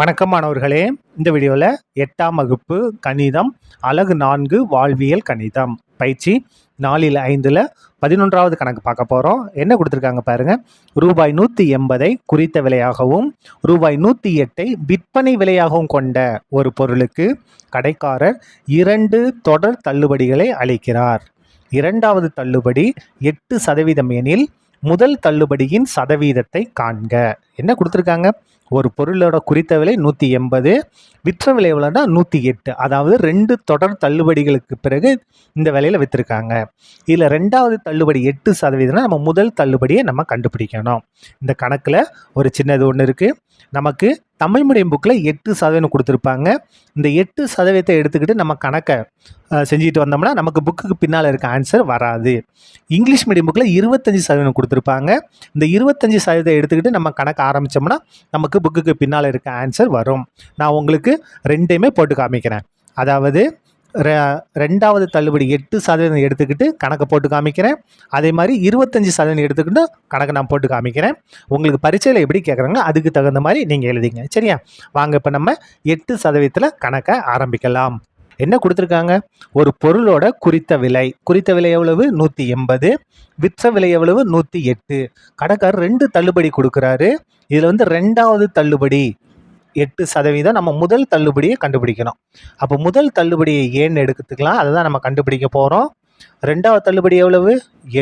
வணக்கம் மாணவர்களே. இந்த வீடியோவில் 8ஆம் வகுப்பு கணிதம் அலகு 4 வாழ்வியல் கணிதம் பயிற்சி 4/5 11வது கணக்கு பார்க்க போகிறோம். என்ன கொடுத்துருக்காங்க பாருங்க. ரூபாய் 180 குறித்த விலையாகவும் ரூபாய் 108 விற்பனை விலையாகவும் கொண்ட ஒரு பொருளுக்கு கடைக்காரர் 2 தொடர் தள்ளுபடிகளை அளிக்கிறார். இரண்டாவது தள்ளுபடி 8% எனில் முதல் தள்ளுபடியின் சதவீதத்தை காண்க. என்ன கொடுத்துருக்காங்க? ஒரு பொருளோட குறித்த விலை 180, விற்ற விலை எவ்வளோனா 108. அதாவது 2 தொடர் தள்ளுபடிகளுக்கு பிறகு இந்த விலையில் விற்றுருக்காங்க. இதில் ரெண்டாவது தள்ளுபடி 8%, நம்ம முதல் தள்ளுபடியை நம்ம கண்டுபிடிக்கணும். இந்த கணக்கில் ஒரு சின்னது ஒன்று இருக்குது. நமக்கு தமிழ் மீடியம் புக்கில் 8% கொடுத்துருப்பாங்க. இந்த 8% எடுத்துக்கிட்டு நம்ம கணக்கை செஞ்சுட்டு வந்தோம்னா நமக்கு புக்குக்கு பின்னால் இருக்க ஆன்சர் வராது. இங்கிலீஷ் மீடியம் புக்கில் 25% கொடுத்துருப்பாங்க. இந்த 25% எடுத்துக்கிட்டு நம்ம கணக்கு ஆரம்பித்தோம்னா நமக்கு புக்குக்கு பின்னால் இருக்க ஆன்சர் வரும். நான் உங்களுக்கு ரெண்டையுமே போட்டு காமிக்கிறேன். அதாவது ரெண்டாவது தள்ளுபடி 8% எடுத்துக்கிட்டு கணக்கை போட்டு காமிக்கிறேன். அதே மாதிரி 25% எடுத்துக்கிட்டு கணக்கை நான் போட்டு காமிக்கிறேன். உங்களுக்கு பரீட்சையில் எப்படி கேட்குறாங்க அதுக்கு தகுந்த மாதிரி நீங்கள் எழுதிங்க. சரியா? வாங்க இப்போ நம்ம 8% கணக்கை ஆரம்பிக்கலாம். என்ன கொடுத்துருக்காங்க? ஒரு பொருளோட குறித்த விலை எவ்வளவு? 180. விற்ற விலை எவ்வளவு? 108. கடைக்காரர் 2 தள்ளுபடி கொடுக்குறாரு. இதில் ரெண்டாவது தள்ளுபடி 8%, நம்ம முதல் தள்ளுபடியை கண்டுபிடிக்கணும். அப்போ முதல் தள்ளுபடியை ஏன்னு எடுத்துக்கலாம், அதை தான் நம்ம கண்டுபிடிக்க போகிறோம். ரெண்டாவது தள்ளுபடி எவ்வளவு?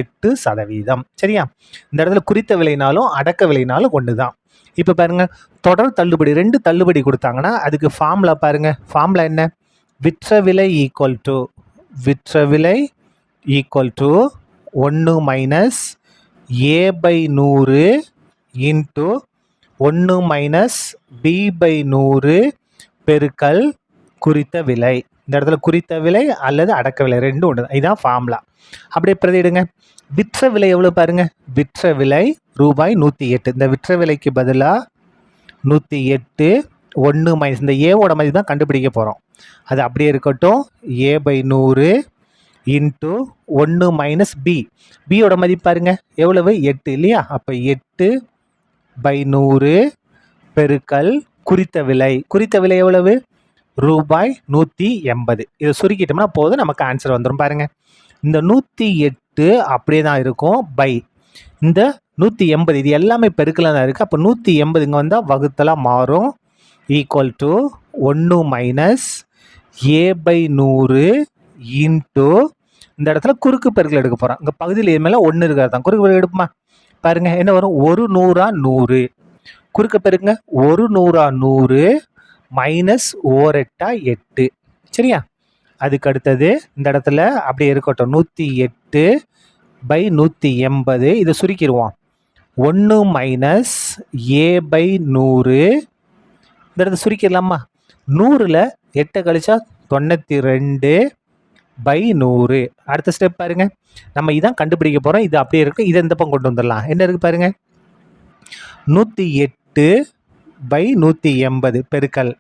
8%. சரியா? இந்த இடத்துல குறித்த விலைனாலும் அடக்க விலைனாலும் ஒன்று தான். இப்போ பாருங்க, தொடர் தள்ளுபடி 2 தள்ளுபடி கொடுத்தாங்கன்னா அதுக்கு ஃபார்முலா பாருங்க. ஃபார்முலா என்ன? விற்ற விலை equal to 1 minus A/100 into 1 minus B/100 பெருக்கல் குறித்த விலை. இந்த இடத்துல குறித்த விலை அல்லது அடக்க விலை ரெண்டும் ஒன்று தான். இதுதான் ஃபார்முலா. அப்படியே பிரதிடுங்க. விற்ற விலை எவ்வளோ பாருங்க. விற்ற விலை ரூபாய் 108. இந்த விற்ற விலைக்கு பதிலாக 108 1 மைனஸ் இந்த ஏவோட மதிப்பு தான் கண்டுபிடிக்க போகிறோம். அது அப்படியே இருக்கட்டும். A/100 இன்ட்டு 1 மைனஸ் பியோட மதிப்பு பாருங்க எவ்வளவு? 8 இல்லையா? அப்போ 8/100 பெருக்கல் குறித்த விலை எவ்வளவு? ரூபாய் 180. இதை சுருக்கிட்டோம்னா போதும், நமக்கு ஆன்சர் வந்துடும். பாருங்க, இந்த 108 அப்படியே தான் இருக்கும் பை இந்த 180. இது எல்லாமே பெருக்கலாக தான் இருக்குது. அப்போ 180 இங்கே வந்தால் வகுத்தலாக மாறும். Equal to 1 minus A/100 into இந்த இடத்துல குறுக்கு பெருக்கல் எடுக்க போகிறோம். இங்கே பகுதியில் இது மேலே 1 இருக்கிறது தான். குறுக்கு பெருக்கல் எடுப்புமா? பாருங்க என்ன வரும்? 1 100 100. குறுக்க பெருக்குங்க. 1 100 100 மைனஸ் 1 8 8. சரியா? அதுக்கு அடுத்தது இந்த இடத்துல அப்படியே இருக்கட்டும். 108/180 இதை சுருக்கிடுவோம். 1 மைனஸ் A/100 இந்த இடத்துல சுருக்கிடலாமா? 100ல் 8 கழிச்சா 92/100. அடுத்த ஸ்டெப் பாருங்க, நம்ம இதான் கண்டுபிடிக்க போகிறோம். இது அப்படியே இருக்கு. இதை இந்த பக்கம் கொண்டு வந்துடலாம். என்ன இருக்கு பாருங்க? 108/180 பெருக்கல்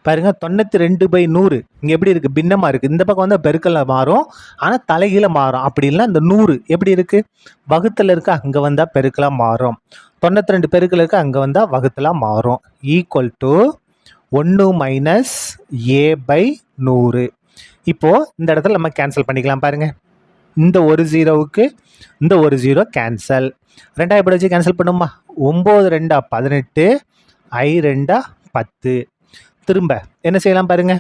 பாருங்க 92/100. இங்கே எப்படி இருக்குது? பின்னமாக இருக்குது. இந்த பக்கம் வந்து பெருக்கல்ல மாறும், ஆனால் தலைகீழ மாறும். அப்படி இல்லை இந்த 100 எப்படி இருக்குது? வகுத்தில் இருக்கா? அங்கே வந்தால் பெருக்கலாக மாறும். 92 பெருக்கல் இருக்கா? அங்கே வந்தால் வகுத்தலாக மாறும். Equal to 1 minus A/100. இப்போது இந்த இடத்துல நம்ம கேன்சல் பண்ணிக்கலாம். பாருங்கள், இந்த ஒரு ஜீரோவுக்கு இந்த ஒரு ஜீரோ கேன்சல். ரெண்டாவது எப்படி வச்சு கேன்சல் பண்ணுமா? 9 2 18, I 2 10. திரும்ப என்ன செய்யலாம் பாருங்க.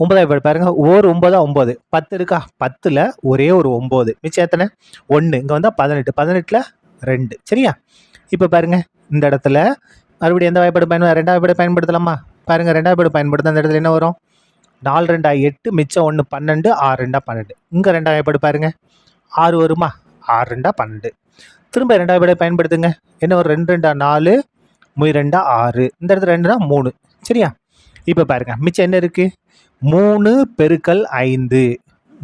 9 பாருங்க. 1 9 9, 10 இருக்கா? 10ல் ஒரே ஒரு 9, மிச்சம் எத்தனை? 1. இங்கே வந்தால் 18, 18ல் 2. சரியா? இப்போ பாருங்க, இந்த இடத்துல மறுபடியும் எந்த வாய்ப்பாடு ரெண்டாவது வாய்ப்பாடு பயன்படுத்தலாமா? பாருங்க, ரெண்டாவது வாய்ப்பாடு பயன்படுத்த அந்த இடத்துல என்ன வரும்? 4 2 8, மிச்சம் 1 12, 6 2 12. இங்கே ரெண்டாவது வாய்ப்பாடு பாருங்க, 6 வருமா? 6 2 12. திரும்ப ரெண்டாவது வாய்ப்பாடு பயன்படுத்துங்க. என்ன ஒரு 2 2 4, 3 2 6. இந்த இடத்துல 2 3. சரியா? இப்போ பாருங்க, மிச்சம் என்ன இருக்கு? 3 பெருக்கல் 5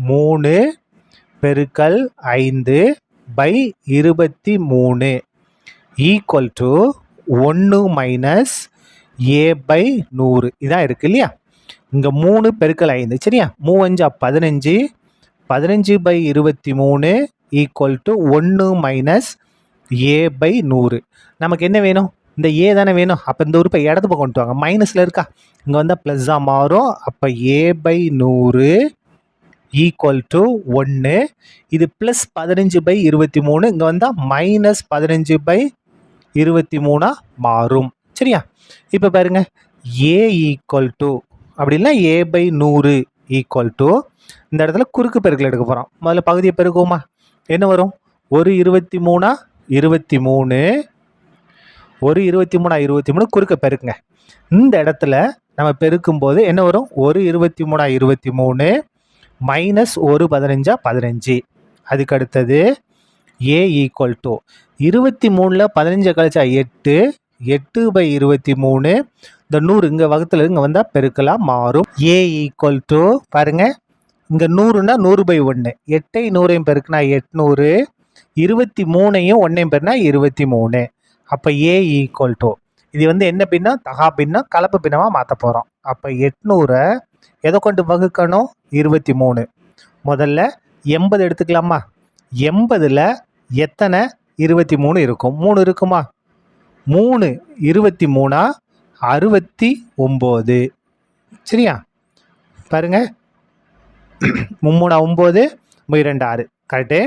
3 பெருக்கல் 5/23 ஈக்குவல் டு 1 மைனஸ் A/100. இதான் இருக்கு இல்லையா? இங்கே 3 பெருக்கல் 5. சரியா? 3 5 15, 15/23 ஈக்குவல் டு 1 மைனஸ் A/100. நமக்கு என்ன வேணும்? இந்த ஏ தானே வேணும். அப்போ இந்த உறுப்பை இடது பக்கம் கொண்டு வாங்க. மைனஸில் இருக்கா, இங்கே வந்தால் ப்ளஸ்ஸாக மாறும். அப்போ A/100 ஈக்குவல் டு 1. இது ப்ளஸ் 15/23, இங்கே வந்தால் மைனஸ் 15/23 மாறும். சரியா? இப்போ பாருங்க, A ஈக்குவல் டு அப்படின்னா A/100 ஈக்குவல் டு, இந்த இடத்துல குறுக்கு பெருக்கல் எடுக்க போகிறோம். முதல்ல பகுதியை பெருக்குவோமா? என்ன வரும்? ஒரு 23 23, ஒரு 23 23 குறுக்க பெருக்குங்க. இந்த இடத்துல நம்ம பெருக்கும்போது என்ன வரும்? ஒரு 23 23 மைனஸ் ஒரு 15 15. அதுக்கு அடுத்தது A ஈக்குவல் டு 23ல் 15 கழிச்சா 8, 8/23. இந்த 100 இங்கே வகுத்துல இங்கே வந்தால் பெருக்கலாக மாறும். A ஈக்குவல் டு பாருங்க, இங்கே 100னா 100/1, 8ஐ 100ஐயும் பெருக்குனா 800, 23ஐயும் 1ஐயும் பெருக்குனா 23. அப்போ A ஈக்குவல் டு, இது வந்து என்ன பின்னம்? தகா பின்னம், கலப்பு பின்னமாக மாற்ற போகிறோம். அப்போ 800 எதை கொண்டு வகுக்கணும்? 23. முதல்ல 80 எடுத்துக்கலாமா? 80ல் எத்தனை 23 இருக்கும்? 3 இருக்குமா? 3 23 69. சரியா? பாருங்க, 3 9 2 6 கரெக்டு.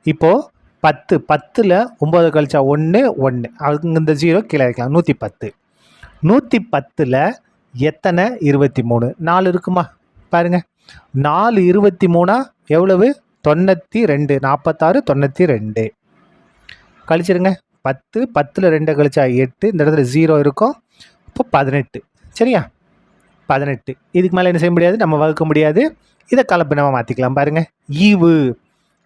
இப்போது 10 10ல் 9 கழிச்சா 1 1, அதுக்கு இந்த 0 கீழே வைக்கலாம். 110. 110ல் எத்தனை 23? 4 இருக்குமா? பாருங்க, 4 23 எவ்வளவு? 92. 46 92 கழிச்சிருங்க. 10 10ல் 2 கழிச்சா 8, இந்த இடத்துல 0 இருக்கும். இப்போ 18. சரியா? 18. இதுக்கு மேலே என்ன செய்ய முடியாது, நம்ம வகுக்க முடியாது. இதை கலப்பினமாக மாற்றிக்கலாம். பாருங்க, ஈவு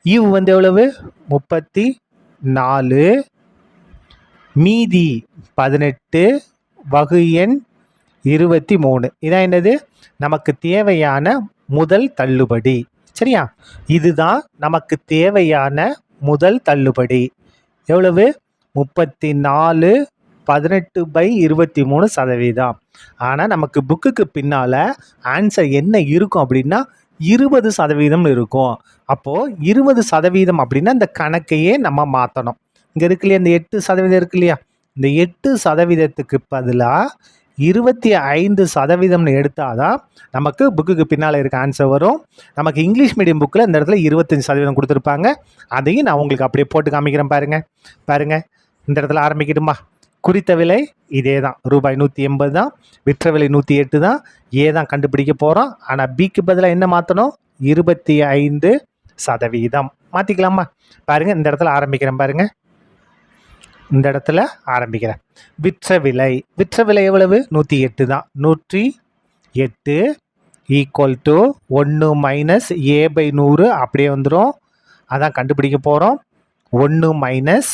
ஈவு வந்து எவ்வளவு? 34 மீதி 18 வகு எண் 23. இதான் என்னது? நமக்கு தேவையான முதல் தள்ளுபடி. சரியா? இதுதான் நமக்கு தேவையான முதல் தள்ளுபடி. எவ்வளவு? 34 18/23%. ஆனால் நமக்கு புக்குக்கு பின்னால் ஆன்சர் என்ன இருக்கும் அப்படின்னா 20% இருக்கும். அப்போது 20% அப்படின்னா இந்த கணக்கையே நம்ம மாற்றணும். இங்கே இருக்கு இல்லையா, இந்த 8% இருக்கு இல்லையா, இந்த 8%க்கு பதிலாக 25% எடுத்தால் தான் நமக்கு புக்குக்கு பின்னால் இருக்க ஆன்சர் வரும். நமக்கு இங்கிலீஷ் மீடியம் புக்கில் இந்த இடத்துல 25% கொடுத்துருப்பாங்க. அதையும் நான் உங்களுக்கு அப்படியே போட்டு காமிக்கிறேன். பாருங்கள், இந்த இடத்துல ஆரம்பிக்கட்டுமா? குறித்த விலை இதே தான், ரூபாய் 180 தான். விற்ற விலை 108 தான். ஏ தான் கண்டுபிடிக்க போகிறோம். ஆனால் பிக்கு பதிலாக என்ன மாற்றணும்? 25% மாற்றிக்கலாமா? பாருங்கள், இந்த இடத்துல ஆரம்பிக்கிறேன். பாருங்கள், இந்த இடத்துல ஆரம்பிக்கிறேன். விற்ற விலை எவ்வளவு? 108 தான். 108 ஈக்குவல் டு 1 மைனஸ் A/100 அப்படியே வந்துடும். அதான் கண்டுபிடிக்க போகிறோம். 1 மைனஸ்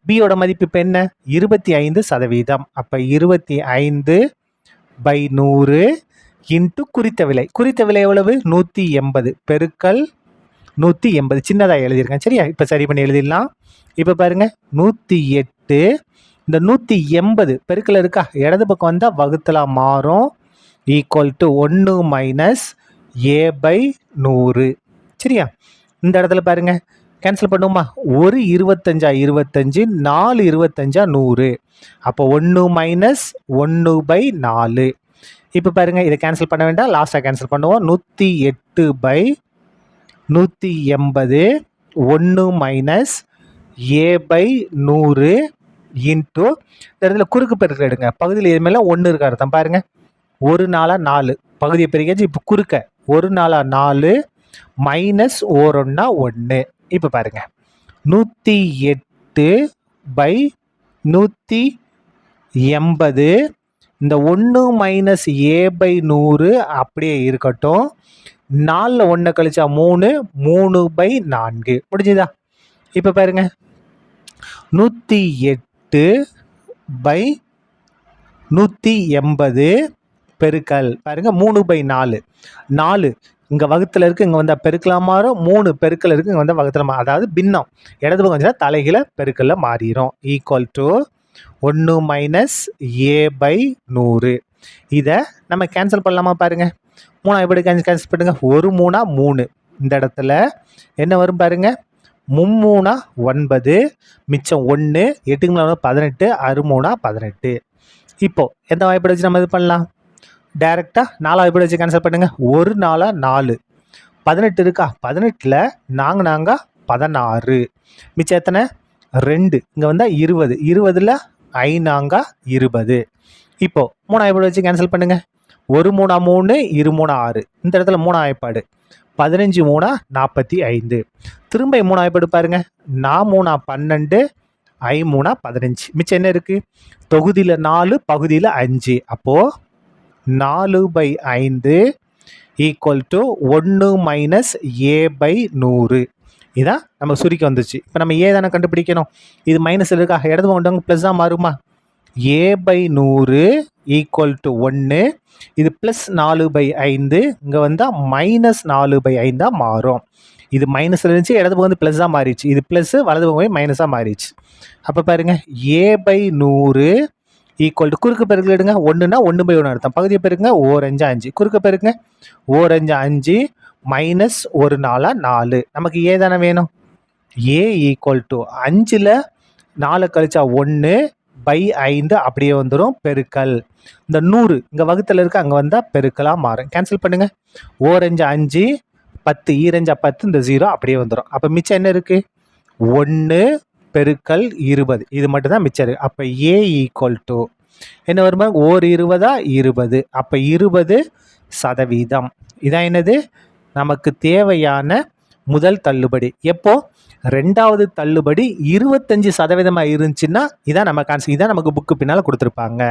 பியோட மதிப்பு இப்போ என்ன? 25%. அப்போ 25/100 இன்ட்டு குறித்த விலை எவ்வளவு? 180 பெருக்கல் 180. சின்னதாக எழுதியிருக்கேன். சரியா? இப்போ சரி பண்ணி எழுதிடலாம். இப்போ பாருங்க, 108 இந்த 180 பெருக்கல் இருக்கா, இடது பக்கம் வந்தால் வகுத்தலாக மாறும். Equal to 1 minus A/100. சரியா? இந்த இடத்துல பாருங்க, கேன்சல் பண்ணுவோமா? ஒரு 25 25, 4 25 100. அப்போ 1 மைனஸ் 1/4. இப்போ பாருங்க, இதை கேன்சல் பண்ண வேண்டாம், லாஸ்ட்டாக கேன்சல் பண்ணுவோம். 108/180 1 மைனஸ் A/100 இன்ட்டு இந்த இடத்துல குறுக்கு பெருக்கல் எடுங்க. பகுதியில் இது மேலே 1 இருக்க அர்த்தம். பாருங்க, 1 4 4 பகுதியை பெருக்கியாச்சு. இப்போ குறுக்க 1 4 4 மைனஸ் 1 1. இப்போ பாருங்க, 108/180. இந்த 1 மைனஸ் A/100 அப்படியே இருக்கட்டும். 4ல் 1 கழிச்சா 3, 3/4 முடிஞ்சுதா? இப்போ பாருங்க, 108/180 பெருக்கல் பாருங்க 3/4. 4 இங்கே வகுத்தில் இருக்குது, இங்கே வந்தால் பெருக்கலாம் மாறும். 3 பெருக்கல் இருக்குது, இங்கே வந்தால் வகுத்தில் மாறும். அதாவது பின்னம் இடது பக்கம் வந்துச்சுன்னா தலைகீழ பெருக்கல்ல மாறிடும். Equal to 1 minus A/100. இதை நம்ம கேன்சல் பண்ணலாமா? பாருங்க, 3 எப்படி கேன்சல் பண்ணுங்க? 1 3 3. இந்த இடத்துல என்ன வரும் பாருங்க? மும்மூணா 9, மிச்சம் 1, 8க்கு 18, 6 18. இப்போ எந்த வாய்ப்பை வச்சு நம்ம இது பண்ணலாம்? டைரெக்டாக 4 வாய்ப்பை வச்சு கேன்சல் பண்ணுங்க. 1 4 4, 18 இருக்கா? 18ல் நாங்க 16, மிச்சம் எத்தனை? 2, இங்கே வந்தால் 20, 20ல் 5 20. இப்போ 3 வாய்ப்பாடு வச்சு கேன்சல் பண்ணுங்க. 1 3 3, 2 3 6, இந்த இடத்துல 3 வாய்ப்பாடு 15 3 45. திரும்ப 3 வாய்ப்பாடு பாருங்க. 4 3 12, 5 3 15. மிச்சம் என்ன இருக்கு? தொகுதியில் 4, பகுதியில் 5. அப்போ 4/5 ஈக்குவல் டு 1 மைனஸ் a/100. இதான் நம்ம சுருக்கி வந்துச்சு. இப்போ நம்ம ஏ தானே கண்டுபிடிக்கணும். இது மைனஸில் இருக்கா? இடது கொண்டு ப்ளஸ் தான் மாறுமா? a/100 equal to 1. இது ப்ளஸ் 4/5, இங்கே வந்தால் மைனஸ் 4/5 மாறும். இது மைனஸில் இருந்துச்சு, இடது பக்கம் வந்து ப்ளஸ் தான் மாறிடுச்சு. இது ப்ளஸ், வலது பக்கம் போய் மைனஸாக மாறிடுச்சு. அப்போ பாருங்கள், a/100 ஈக்குவல் டு குறுக்கு பெருக்கல் எடுங்க. 1னா 1/1 அர்த்தம். பகுதியை பெருக்குங்க. 4 5 5, குறுக்க பெருக்குங்க. 4 5 5 மைனஸ் 1 4 4. நமக்கு ஏ தானே வேணும். ஏ ஈக்குவல் டு 5ல் 4 கழிச்சா 1/5 அப்படியே வந்துடும் பெருக்கல். இந்த 100 இங்கே வகுத்தில் இருக்க, அங்கே வந்தால் பெருக்கலாக மாறும். கேன்சல் பண்ணுங்க. 4 5 5, 10 2 10, இந்த 0 அப்படியே வந்துடும். அப்போ மிச்சம் என்ன இருக்கு? 1 பெருக்கல் 20. இது மட்டும் தான் மிச்சம் இருக்கு. அப்போ ஏ ஈக்குவல் டு என்ன வருமா? 1 20 20. அப்போ 20%. இதான் என்னது? நமக்கு தேவையான முதல் தள்ளுபடி. எப்போ? ரெண்டாவது தள்ளுபடி 25% இருந்துச்சுன்னா இதான் நம்ம கான்செப்ட். இதான் நமக்கு புக்கு பின்னால் கொடுத்துருப்பாங்க.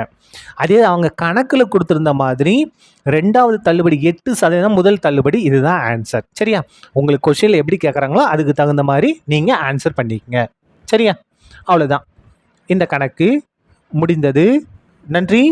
அதே அவங்க கணக்கில் கொடுத்துருந்த மாதிரி ரெண்டாவது தள்ளுபடி 8%, முதல் தள்ளுபடி. இதுதான் ஆன்சர். சரியா? உங்களுக்கு கொஸ்டினில் எப்படி கேட்குறாங்களோ அதுக்கு தகுந்த மாதிரி நீங்கள் ஆன்சர் பண்ணிக்கங்க. சரியா? அவ்வளோதான். இந்த கணக்கு முடிந்தது. நன்றி.